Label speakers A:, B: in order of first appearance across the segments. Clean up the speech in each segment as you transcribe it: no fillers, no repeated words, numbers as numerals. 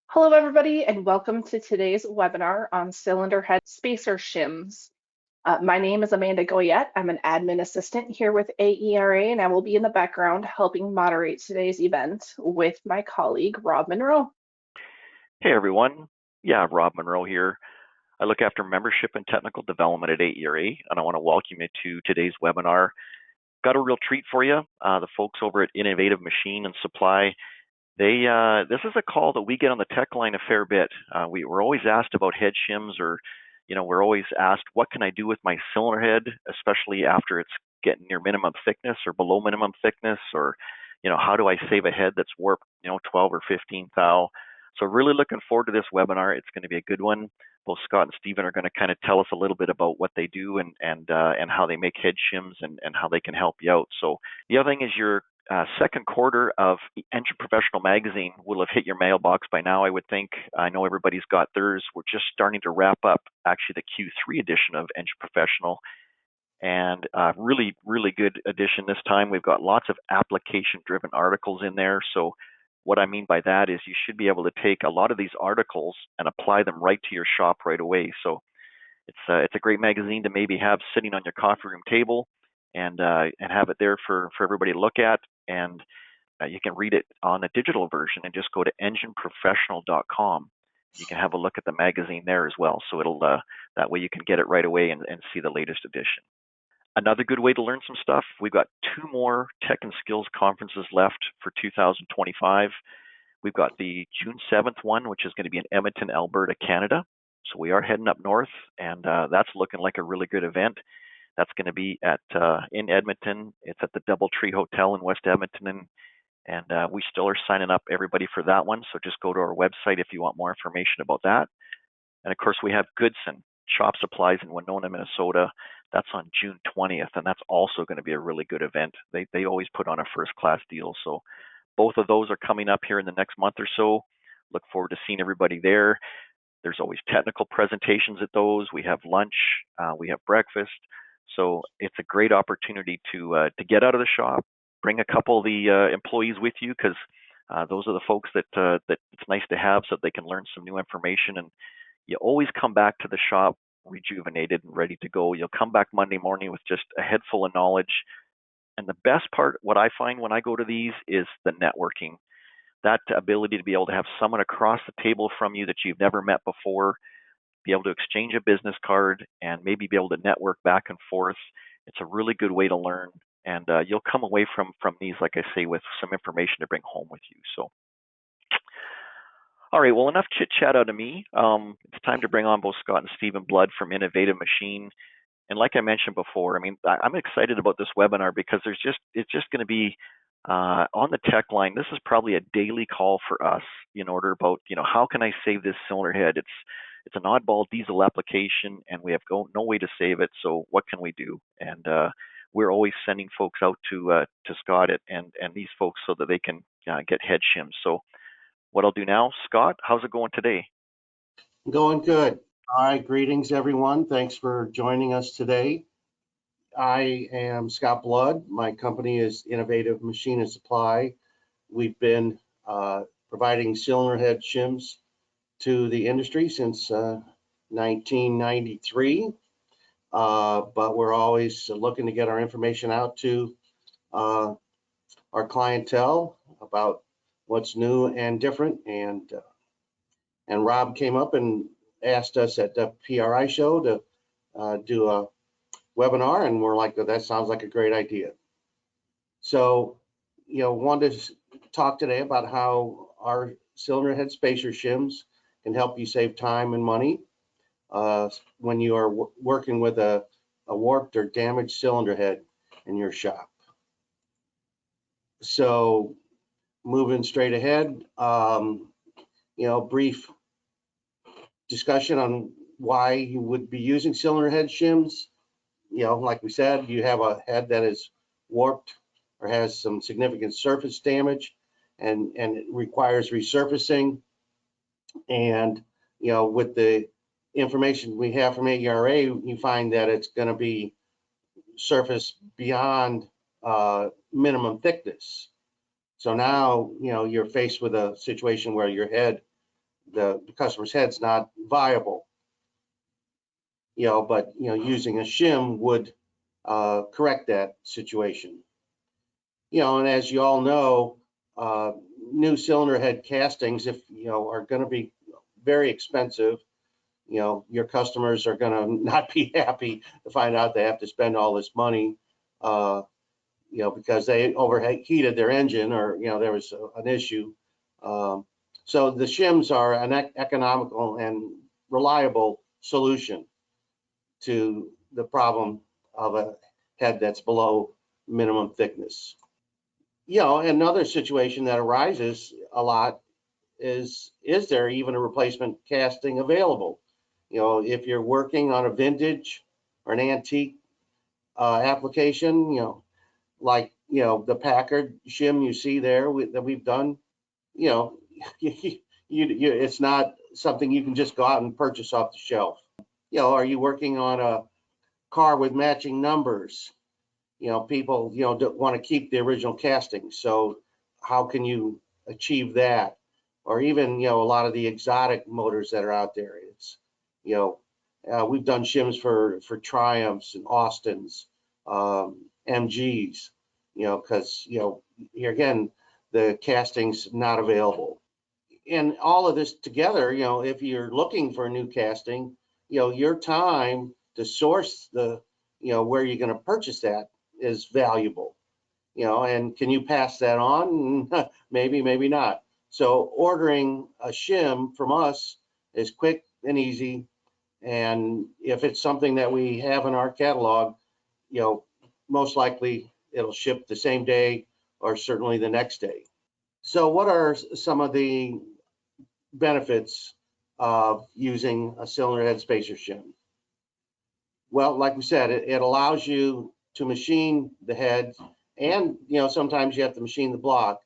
A: Hello, everybody, and welcome to today's webinar on cylinder head spacer shims. My name is Amanda Goyette. I'm an admin assistant here with AERA, and I will be in the background helping moderate today's event with my colleague, Rob Monroe.
B: Hey everyone, yeah, Rob Monroe here. I look after membership and technical development at AERA, and I want to welcome you to today's webinar. Got a real treat for you. The folks over at Innovative Machine and Supply, this is a call that we get on the tech line a fair bit. We're always asked about head shims, or we're always asked, what can I do with my cylinder head, especially after it's getting near minimum thickness or below minimum thickness, or how do I save a head that's warped 12 or 15 thou. So really looking forward to this webinar. It's going to be a good one. Both Scott and Stephen are going to kind of tell us a little bit about what they do and how they make head shims and how they can help you out. So the other thing is your second quarter of Engine Professional magazine will have hit your mailbox by now, I would think. I know everybody's got theirs. We're just starting to wrap up actually the Q3 edition of Engine Professional, and really, really good edition this time. We've got lots of application-driven articles in there. So what I mean by that is you should be able to take a lot of these articles and apply them right to your shop right away. So it's a great magazine to maybe have sitting on your coffee room table and have it there for everybody to look at. And you can read it on a digital version and just go to engineprofessional.com. You can have a look at the magazine there as well. So it'll that way you can get it right away and see the latest edition. Another good way to learn some stuff, we've got 2 more tech and skills conferences left for 2025. We've got the June 7th one, which is going to be in Edmonton, Alberta, Canada. So we are heading up north, and that's looking like a really good event. That's going to be in Edmonton. It's at the Doubletree Hotel in West Edmonton, and we still are signing up everybody for that one. So just go to our website if you want more information about that. And of course, we have Goodson Shop Supplies in Winona, Minnesota. That's on June 20th, and that's also going to be a really good event. They always put on a first-class deal. So both of those are coming up here in the next month or so. Look forward to seeing everybody there. There's always technical presentations at those. We have lunch, we have breakfast. So it's a great opportunity to get out of the shop, bring a couple of the employees with you, because those are the folks that it's nice to have so that they can learn some new information. And you always come back to the shop rejuvenated and ready to go. You'll come back Monday morning with just a head full of knowledge. And the best part, what I find when I go to these, is the networking. That ability to be able to have someone across the table from you that you've never met before, be able to exchange a business card, and maybe be able to network back and forth. It's a really good way to learn. And you'll come away from these, like I say, with some information to bring home with you. So, all right, well, enough chit-chat out of me. It's time to bring on both Scott and Stephen Blood from Innovative Machine. And like I mentioned before, I mean, I'm excited about this webinar because it's just going to be on the tech line. This is probably a daily call for us in order about, how can I save this cylinder head? It's an oddball diesel application, and we have no way to save it. So what can we do? And we're always sending folks out to Scott and these folks so that they can get head shims. So what I'll do now, Scott, how's it going today?
C: Going good. All right, greetings everyone. Thanks for joining us today. I am Scott Blood. My company is Innovative Machine and Supply. We've been providing cylinder head shims to the industry since 1993, but we're always looking to get our information out to our clientele about what's new and different. And Rob came up and asked us at the PRI show to do a webinar, and we're like, that sounds like a great idea. So, wanted to talk today about how our cylinder head spacer shims can help you save time and money when you are working with a warped or damaged cylinder head in your shop. So, moving straight ahead, brief discussion on why you would be using cylinder head shims. Like we said, you have a head that is warped or has some significant surface damage and it requires resurfacing. And, with the information we have from AERA, you find that it's going to be surface beyond minimum thickness. So now, you're faced with a situation where your head the customer's head's not viable. But using a shim would correct that situation. And as you all know, new cylinder head castings, if are going to be very expensive. Your customers are going to not be happy to find out they have to spend all this money, because they overheated their engine, or there was an issue. So the shims are an economical and reliable solution to the problem of a head that's below minimum thickness. Another situation that arises a lot is there even a replacement casting available? If you're working on a vintage or an antique application, like the Packard shim you see there that we've done, it's not something you can just go out and purchase off the shelf. Are you working on a car with matching numbers? People don't want to keep the original casting, so how can you achieve that? Or even a lot of the exotic motors that are out there. It's we've done shims for Triumphs and Austins, MGs, because here again the casting's not available. And all of this together, if you're looking for a new casting, your time to source the where you're going to purchase that is valuable. And can you pass that on? Maybe, maybe not. So ordering a shim from us is quick and easy. And if it's something that we have in our catalog, most likely it'll ship the same day or certainly the next day. So what are some of the benefits of using a cylinder head spacer shim? Well, like we said, it allows you to machine the head, and sometimes you have to machine the block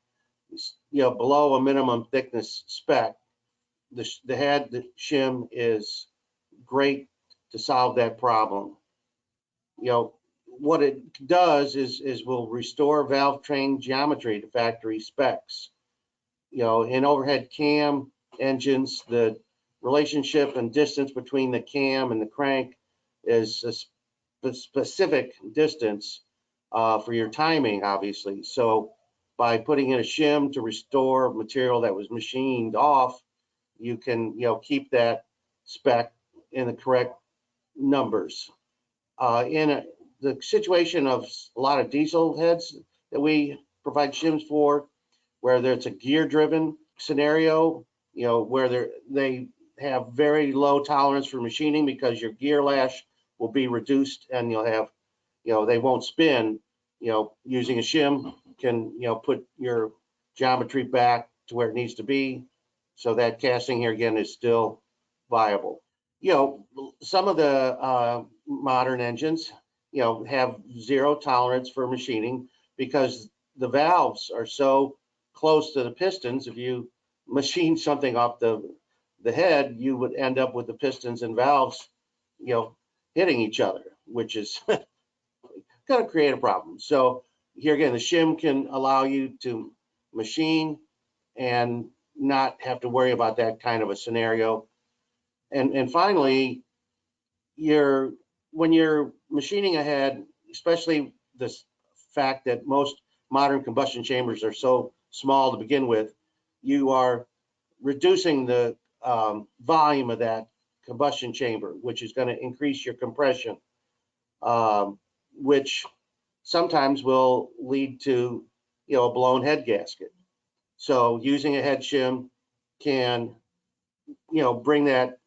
C: below a minimum thickness spec. The head, the shim is great to solve that problem. What it does is will restore valve train geometry to factory specs. In overhead cam engines, the relationship and distance between the cam and the crank is a specific distance for your timing, obviously. So by putting in a shim to restore material that was machined off, you can keep that spec in the correct numbers. In the situation of a lot of diesel heads that we provide shims for, where it's a gear driven scenario, where they have very low tolerance for machining because your gear lash will be reduced and you'll have, they won't spin. Using a shim can, put your geometry back to where it needs to be. So that casting here again is still viable. Some of the modern engines, have zero tolerance for machining because the valves are so close to the pistons. If you machine something off the head, you would end up with the pistons and valves, hitting each other, which is going to create a problem. So here again, the shim can allow you to machine and not have to worry about that kind of a scenario. And finally, when you're machining a head, especially the fact that most modern combustion chambers are so small to begin with, you are reducing the volume of that combustion chamber, which is going to increase your compression, which sometimes will lead to a blown head gasket. So using a head shim can bring that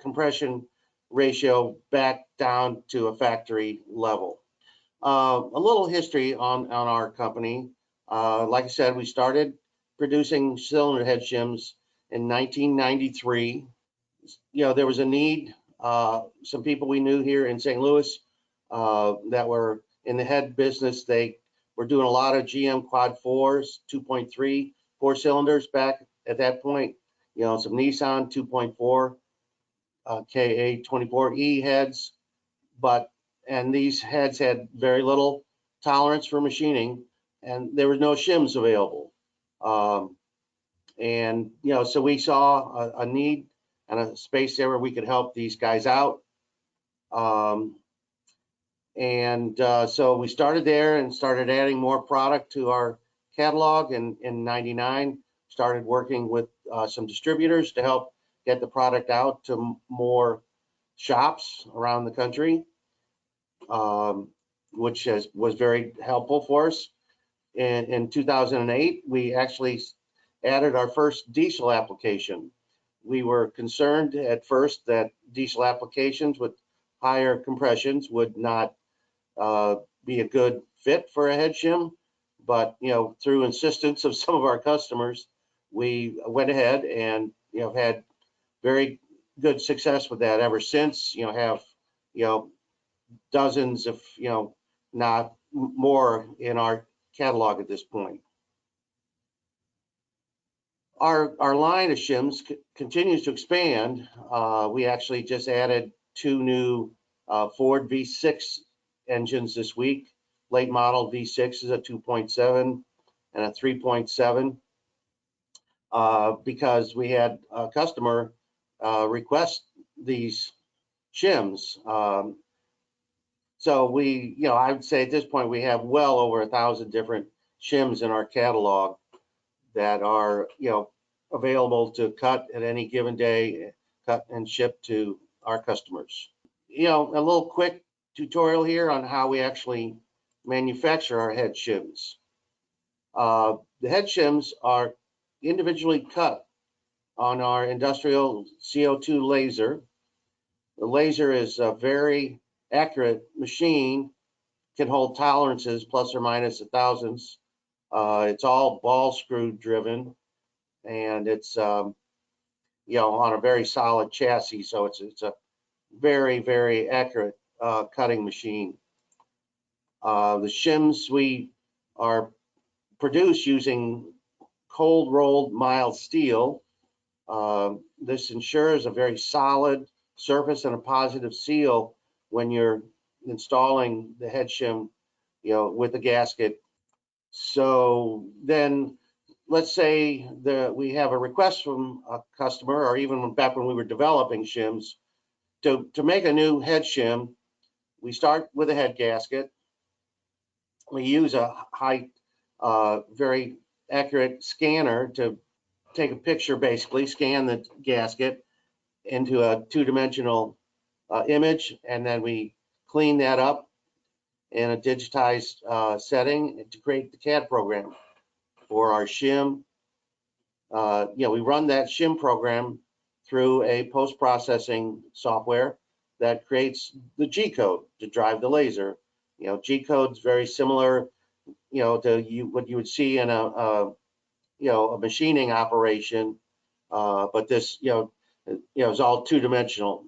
C: compression ratio back down to a factory level. A little history on our company. Like I said, we started producing cylinder head shims in 1993. There was a need. Some people we knew here in St. Louis that were in the head business, they were doing a lot of GM quad 4s, 2.3 4 cylinders back at that point. Some Nissan 2.4 KA24E heads, and these heads had very little tolerance for machining, and there was no shims available. And, so we saw a need and a space there where we could help these guys out. So we started there and started adding more product to our catalog. And in '99, started working with some distributors to help get the product out to more shops around the country, which was very helpful for us. In 2008, we actually added our first diesel application. We were concerned at first that diesel applications with higher compressions would not be a good fit for a head shim, but through insistence of some of our customers, we went ahead and had very good success with that ever since. Have dozens of not more in our catalog at this point. Our line of shims continues to expand. We actually just added 2 new Ford V6 engines this week. Late model V6 is a 2.7 and a 3.7 because we had a customer request these shims. So I would say at this point we have well over 1,000 different shims in our catalog that are, available to cut at any given day, cut and ship to our customers. A little quick tutorial here on how we actually manufacture our head shims. The head shims are individually cut on our industrial CO2 laser. The laser is a very accurate machine, can hold tolerances plus or minus 1,000ths. It's all ball screw driven, and it's on a very solid chassis, so it's a very, very accurate cutting machine. The shims we are produced using cold rolled mild steel. This ensures a very solid surface and a positive seal when you're installing the head shim, with the gasket. So then let's say that we have a request from a customer, or even back when we were developing shims, to make a new head shim. We start with a head gasket. We use a high, very accurate scanner to take a picture, basically scan the gasket into a 2-dimensional image, and then we clean that up in a digitized setting to create the CAD program for our shim. We run that shim program through a post-processing software that creates the G code to drive the laser. G code is very similar, to what you would see in a machining operation, but this, is all 2-dimensional.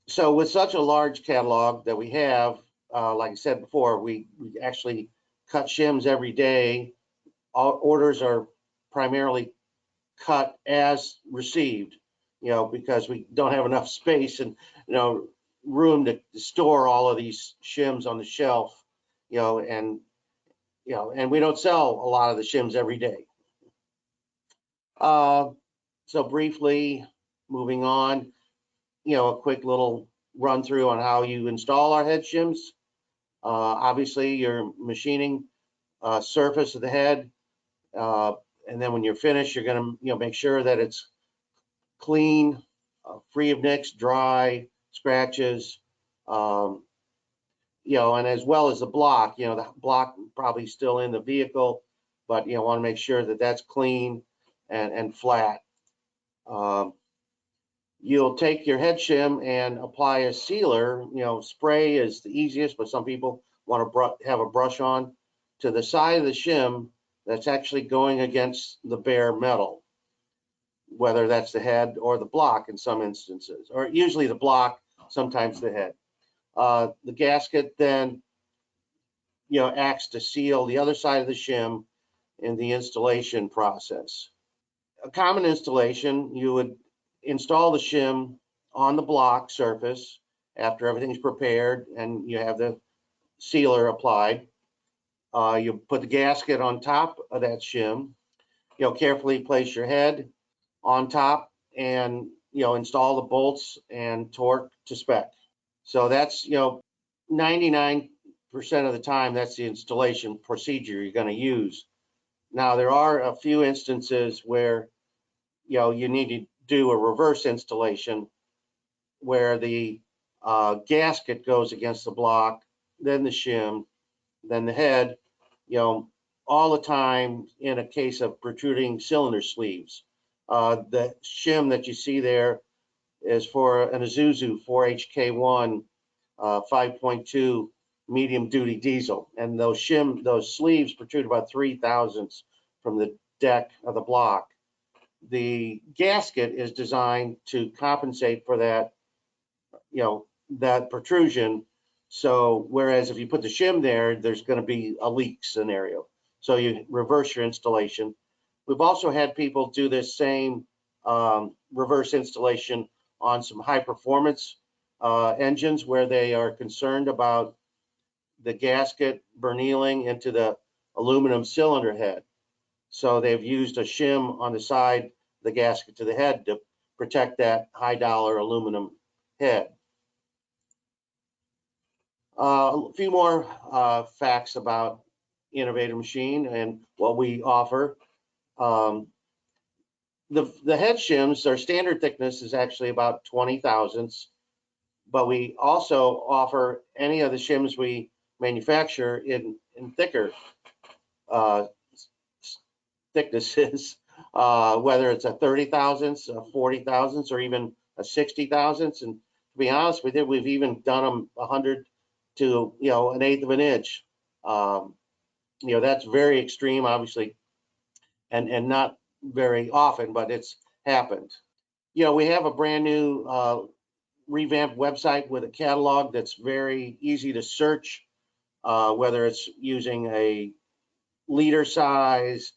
C: So with such a large catalog that we have, like I said before, we actually cut shims every day. All orders are primarily cut as received, because we don't have enough space and, room to store all of these shims on the shelf, and we don't sell a lot of the shims every day. So briefly, moving on, a quick little run through on how you install our head shims. Obviously, you're machining surface of the head, and then when you're finished, you're going to make sure that it's clean, free of nicks, dry, scratches, and as well as the block. The block probably still in the vehicle, but want to make sure that that's clean and flat. You'll take your head shim and apply a sealer. Spray is the easiest, but some people want to have a brush on to the side of the shim that's actually going against the bare metal, whether that's the head or the block in some instances, or usually the block, sometimes the head. The gasket then, acts to seal the other side of the shim in the installation process. A common installation, you would install the shim on the block surface after everything's prepared and you have the sealer applied. You put the gasket on top of that shim. carefully place your head on top and, install the bolts and torque to spec. So that's, 99% of the time, that's the installation procedure you're going to use. Now, there are a few instances where, you need to do a reverse installation where the gasket goes against the block, then the shim, then the head, all the time in a case of protruding cylinder sleeves. The shim that you see there is for an Isuzu 4HK1 5.2 medium duty diesel. And those sleeves protrude about 3 thousandths from the deck of the block. The gasket is designed to compensate for that, that protrusion. So whereas if you put the shim there, there's going to be a leak scenario. So you reverse your installation. We've also had people do this same reverse installation on some high performance engines where they are concerned about the gasket berneeling into the aluminum cylinder head. So they've used a shim on the side, the gasket to the head to protect that high dollar aluminum head. A few more facts about Innovative Machine and what we offer. The head shims, their standard thickness is actually about 20 thousandths, but we also offer any of the shims we manufacture in thicker thicknesses, whether it's a 30 thousandths, a 40 thousandths, or even a 60 thousandths. And to be honest with you, we've even done them 100 to, an eighth of an inch. That's very extreme, obviously, and not very often, but it's happened. We have a brand new revamped website with a catalog that's very easy to search, whether it's using a liter size,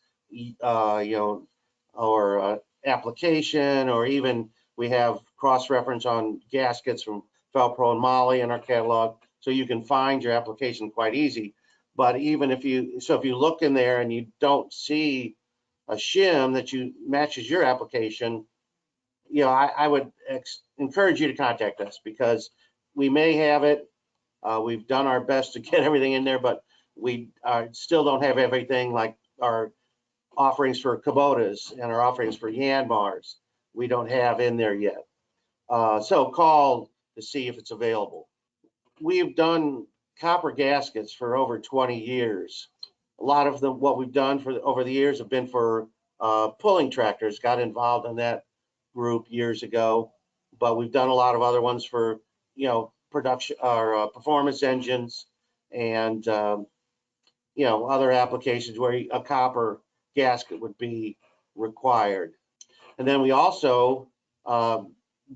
C: or application, or even we have cross-reference on gaskets from Felpro and Molle in our catalog, so you can find your application quite easy. But even if you look in there and you don't see a shim that matches your application, I would encourage you to contact us, because we may have it. We've done our best to get everything in there, but we still don't have everything, like our offerings for Kubotas and our offerings for Yanmars. We don't have in there yet. So call to see if it's available. We've done copper gaskets for over 20 years. A lot of them, what we've done over the years, have been for pulling tractors. Got involved in that group years ago, but we've done a lot of other ones for, production or performance engines, and other applications where a copper gasket would be required. And then we also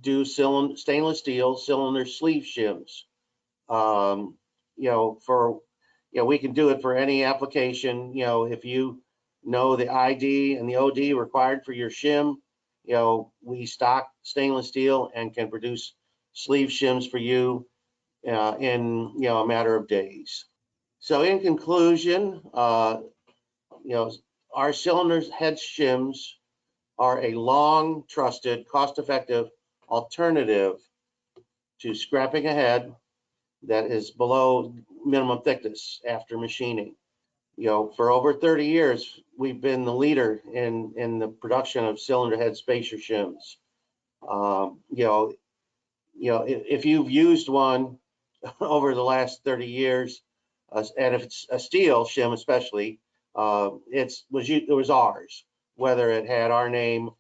C: do stainless steel cylinder sleeve shims. We can do it for any application. If you know the ID and the OD required for your shim, we stock stainless steel and can produce sleeve shims for you in a matter of days. So in conclusion, our cylinder head shims are a long, trusted, cost-effective alternative to scrapping a head that is below minimum thickness after machining. For over 30 years, we've been the leader in the production of cylinder head spacer shims. If you've used one over the last 30 years, and if it's a steel shim especially, it was ours, whether it had our name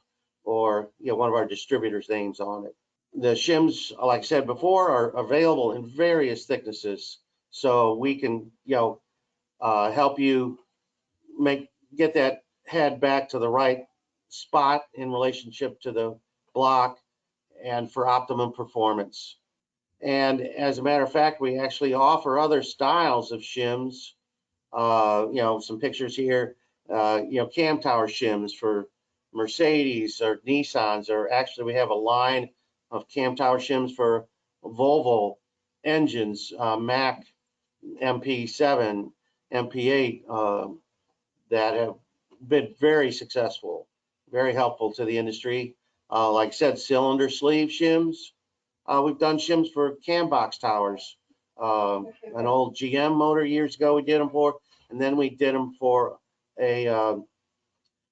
C: or one of our distributors' names on it. The shims, like I said before, are available in various thicknesses, so we can help you get that head back to the right spot in relationship to the block and for optimum performance. And as a matter of fact, we actually offer other styles of shims. Some pictures here. Cam tower shims for Mercedes or Nissans, or actually we have a line of cam tower shims for Volvo engines, Mack MP7, MP8, that have been very successful, very helpful to the industry. Like I said, cylinder sleeve shims. We've done shims for cam box towers. An old GM motor years ago we did them for, and then we did them for a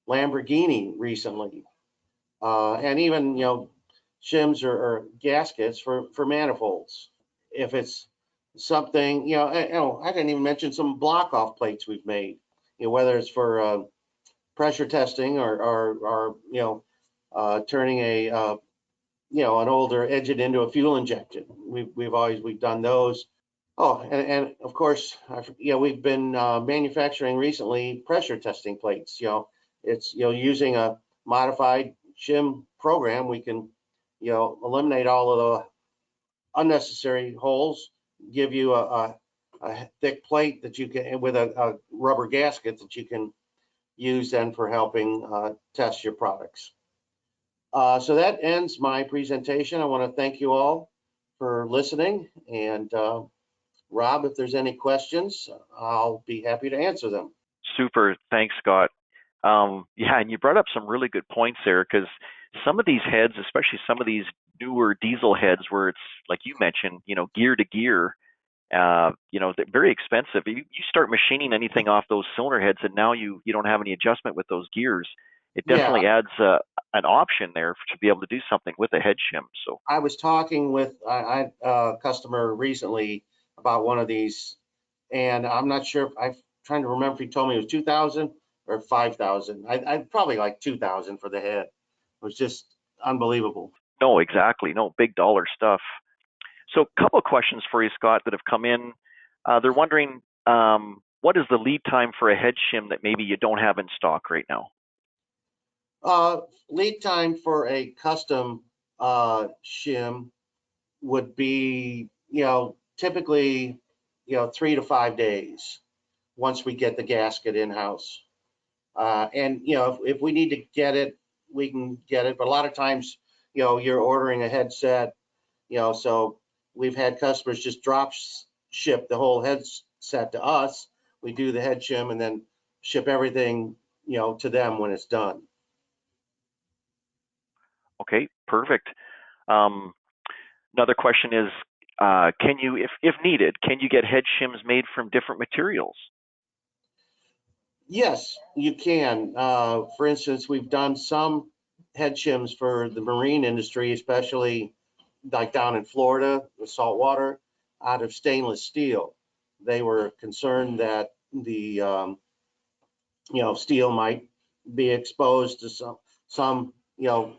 C: Lamborghini recently. And even, shims or gaskets for manifolds. If it's something, I didn't even mention some block off plates we've made, whether it's for pressure testing or turning an older engine into a fuel injection. We've done those. Oh, and of course, we've been manufacturing recently pressure testing plates. It's using a modified shim program, we can eliminate all of the unnecessary holes, give you a thick plate that you can with a rubber gasket that you can use then for helping test your products. So that ends my presentation. I want to thank you all for listening, and Rob, if there's any questions, I'll be happy to answer them.
B: Super. Thanks, Scott. Yeah, and you brought up some really good points there, because some of these heads, especially some of these newer diesel heads where it's, like you mentioned, gear to gear, they're very expensive. You start machining anything off those cylinder heads and now you don't have any adjustment with those gears. It definitely adds an option there to be able to do something with a head shim. So
C: I was talking with a customer recently about one of these, and I'm not sure if I'm trying to remember if he told me it was 2,000 or 5,000. I'd probably like 2,000 for the head. It was just unbelievable.
B: no, exactly. No, big dollar stuff. So a couple of questions for you, Scott, that have come in. They're wondering, what is the lead time for a head shim that maybe you don't have in stock right now?
C: Lead time for a custom shim would be, typically, 3 to 5 days once we get the gasket in-house. And, if we need to get it, we can get it. But a lot of times, you're ordering a headset, so we've had customers just drop ship the whole headset to us. We do the head shim and then ship everything, to them when it's done.
B: Okay, perfect. Another question is, can you, if needed, can you get head shims made from different materials?
C: Yes, you can. For instance, we've done some head shims for the marine industry, especially like down in Florida with saltwater, out of stainless steel. They were concerned that the steel might be exposed to some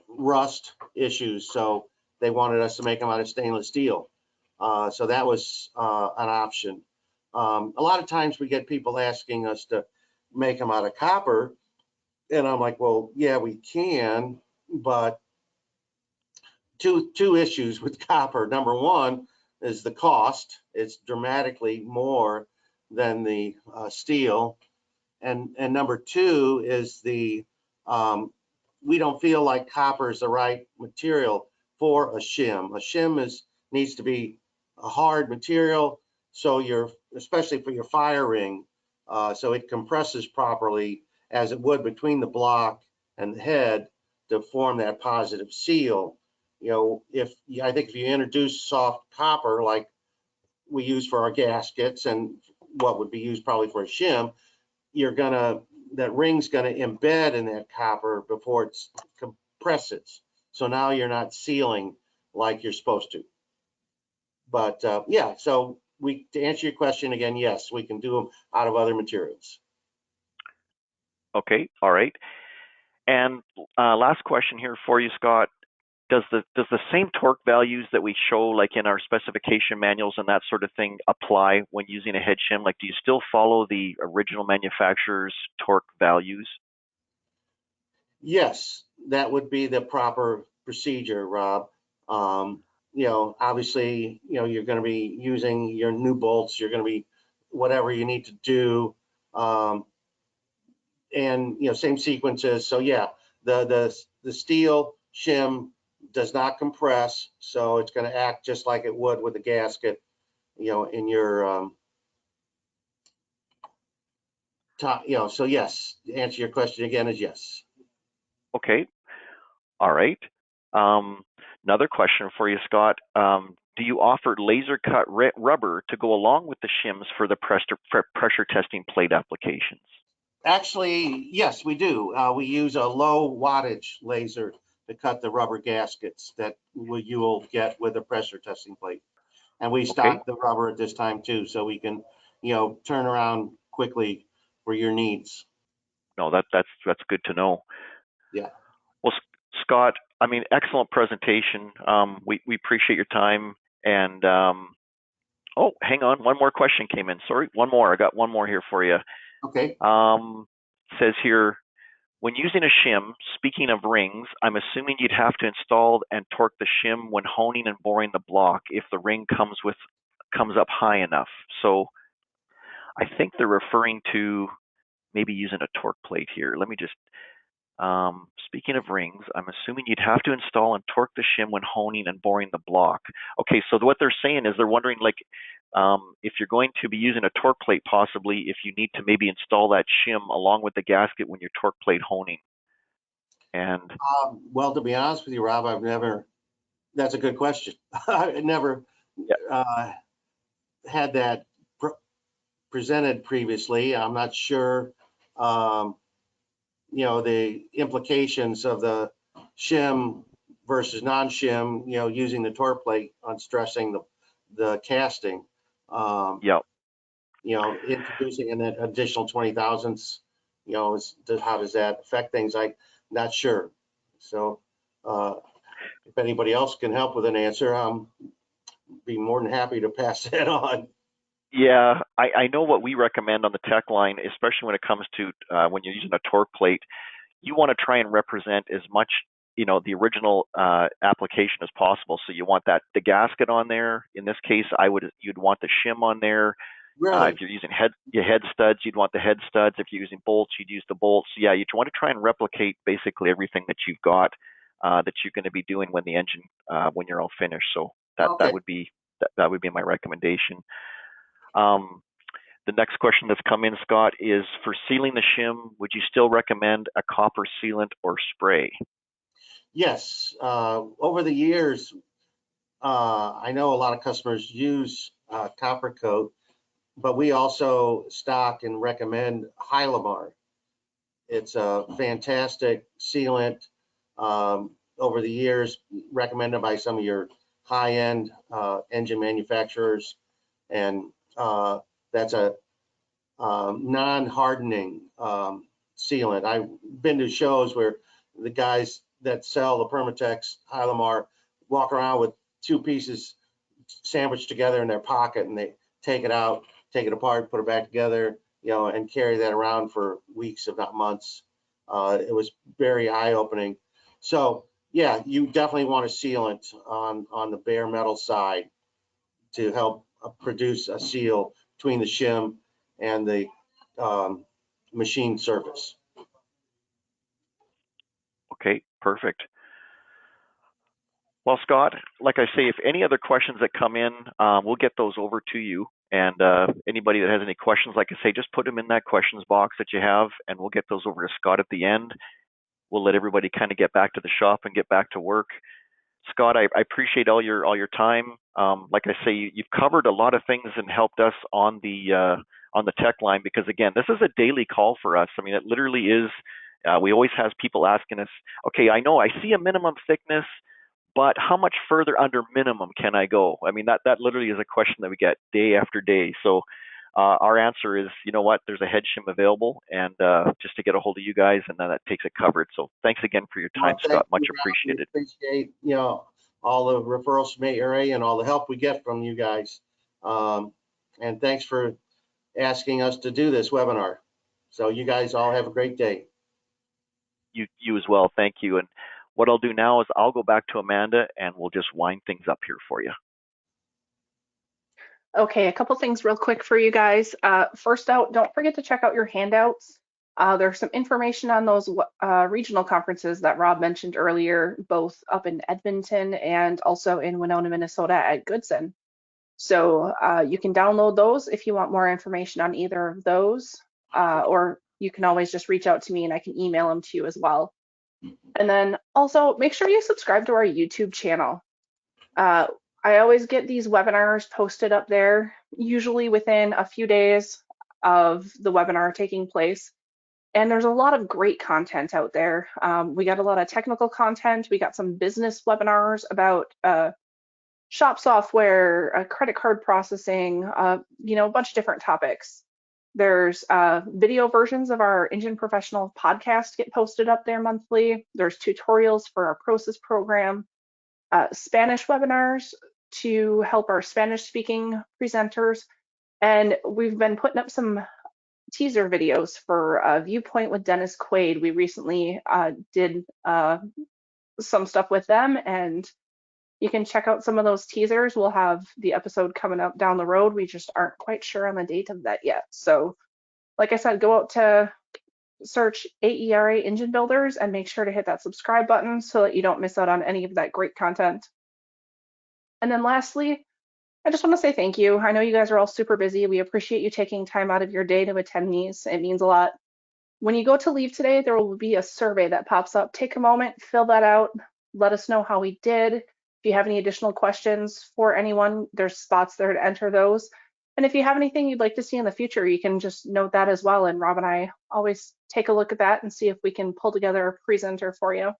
C: rust issues, so they wanted us to make them out of stainless steel. So that was an option. A lot of times we get people asking us to make them out of copper, and I'm like, well, yeah, we can, but two issues with copper. Number one is the cost. It's dramatically more than the steel. And number two is we don't feel like copper is the right material for a shim. A shim needs to be a hard material, so especially for your fire ring, so it compresses properly as it would between the block and the head to form that positive seal. I think if you introduce soft copper like we use for our gaskets and what would be used probably for a shim, that ring's gonna embed in that copper before it compresses. So now you're not sealing like you're supposed to. But yeah, so to answer your question again, yes, we can do them out of other materials.
B: Okay, all right. And last question here for you, Scott. Does the same torque values that we show like in our specification manuals and that sort of thing apply when using a head shim? Like, do you still follow the original manufacturer's torque values?
C: Yes, that would be the proper procedure, Rob. Obviously, you're going to be using your new bolts. You're going to be whatever you need to do, and same sequences. So yeah, the steel shim does not compress, so it's going to act just like it would with a gasket, in your So yes, the answer to your question again is yes.
B: Okay. All right. Another question for you, Scott. Do you offer laser cut rubber to go along with the shims for the pressure testing plate applications?
C: Actually, yes, we do. We use a low wattage laser to cut the rubber gaskets that you will get with a pressure testing plate. And we
B: Okay.
C: stock the rubber at this time too, so we can, turn around quickly for your needs.
B: No, that's good to know.
C: Yeah.
B: Well, Scott, I mean, excellent presentation. We appreciate your time. And oh, hang on, one more question came in. Sorry, one more. I got one more here for you.
C: Okay.
B: Says here, when using a shim, speaking of rings, I'm assuming you'd have to install and torque the shim when honing and boring the block if the ring comes up high enough. So I think they're referring to maybe using a torque plate here. Let me just speaking of rings, I'm assuming you'd have to install and torque the shim when honing and boring the block. Okay, so what they're saying is they're wondering, like, if you're going to be using a torque plate, possibly if you need to maybe install that shim along with the gasket when you're torque plate honing. And
C: well, to be honest with you, Rob, that's a good question. I never had that presented previously. I'm not sure, the implications of the shim versus non-shim, using the torque plate on stressing the casting.
B: Yeah.
C: Introducing an additional 20 thousandths, how does that affect things? I'm not sure. So if anybody else can help with an answer, be more than happy to pass that on.
B: Yeah, I know what we recommend on the tech line, especially when it comes to when you're using a torque plate. You want to try and represent as much, the original application as possible. So you want the gasket on there. In this case, you'd want the shim on there.
C: Really?
B: If you're using your head studs, you'd want the head studs. If you're using bolts, you'd use the bolts. Yeah, you want to try and replicate basically everything that you've got that you're going to be doing when the engine when you're all finished. So that
C: Okay.
B: would be my recommendation. The next question that's come in, Scott, is for sealing the shim, would you still recommend a copper sealant or spray?
C: Yes. Over the years, I know a lot of customers use copper coat, but we also stock and recommend Hylamar. It's a fantastic sealant. Over the years, recommended by some of your high-end engine manufacturers, and that's a non-hardening sealant. I've been to shows where the guys that sell the Permatex Hylamar walk around with two pieces sandwiched together in their pocket, and they take it out, take it apart, put it back together, and carry that around for weeks, if not months. It was very eye-opening. So yeah, you definitely want a sealant on the bare metal side to help produce a seal between the shim and the machine surface.
B: Okay, perfect. Well, Scott, like I say, if any other questions that come in, we'll get those over to you. And anybody that has any questions, like I say, just put them in that questions box that you have, and we'll get those over to Scott at the end. We'll let everybody kind of get back to the shop and get back to work. Scott, I appreciate all your time. Like I say, you've covered a lot of things and helped us on the tech line, because again, this is a daily call for us. I mean, it literally is. We always have people asking us, okay, I know I see a minimum thickness, but how much further under minimum can I go? I mean, that literally is a question that we get day after day. So our answer is, you know what, there's a head shim available, and just to get a hold of you guys, and then that takes it covered. So thanks again for your time,
C: Well,
B: Scott. Much
C: you,
B: appreciated.
C: We appreciate, all the referrals from AERA and all the help we get from you guys. And thanks for asking us to do this webinar. So you guys all have a great day.
B: You as well. Thank you. And what I'll do now is I'll go back to Amanda, and we'll just wind things up here for you.
A: Okay, a couple things real quick for you guys. First out, don't forget to check out your handouts. There's some information on those regional conferences that Rob mentioned earlier, both up in Edmonton and also in Winona, Minnesota at Goodson. So you can download those if you want more information on either of those. or you can always just reach out to me and I can email them to you as well. And then also make sure you subscribe to our YouTube channel. I always get these webinars posted up there, usually within a few days of the webinar taking place. And there's a lot of great content out there. We got a lot of technical content. We got some business webinars about shop software, credit card processing, a bunch of different topics. There's video versions of our Engine Professional podcast get posted up there monthly. There's tutorials for our process program, Spanish webinars to help our Spanish speaking presenters. And we've been putting up some teaser videos for Viewpoint with Dennis Quaid. We recently did some stuff with them, and you can check out some of those teasers. We'll have the episode coming up down the road. We just aren't quite sure on the date of that yet. So like I said, go out to search AERA Engine Builders and make sure to hit that subscribe button so that you don't miss out on any of that great content. And then lastly, I just want to say thank you. I know you guys are all super busy. We appreciate you taking time out of your day to attend these. It means a lot. When you go to leave today, there will be a survey that pops up. Take a moment, fill that out. Let us know how we did. If you have any additional questions for anyone, there's spots there to enter those. And if you have anything you'd like to see in the future, you can just note that as well. And Rob and I always take a look at that and see if we can pull together a presenter for you.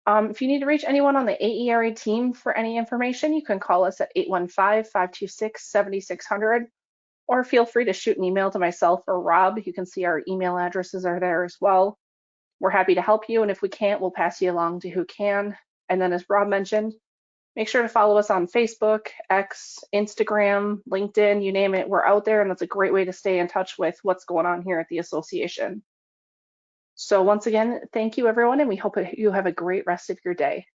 A: If you need to reach anyone on the AERA team for any information, you can call us at 815-526-7600, or feel free to shoot an email to myself or Rob. You can see our email addresses are there as well. We're happy to help you, and if we can't, we'll pass you along to who can. And then as Rob mentioned, make sure to follow us on Facebook, X, Instagram, LinkedIn, you name it, we're out there, and that's a great way to stay in touch with what's going on here at the association. So once again, thank you everyone, and we hope you have a great rest of your day.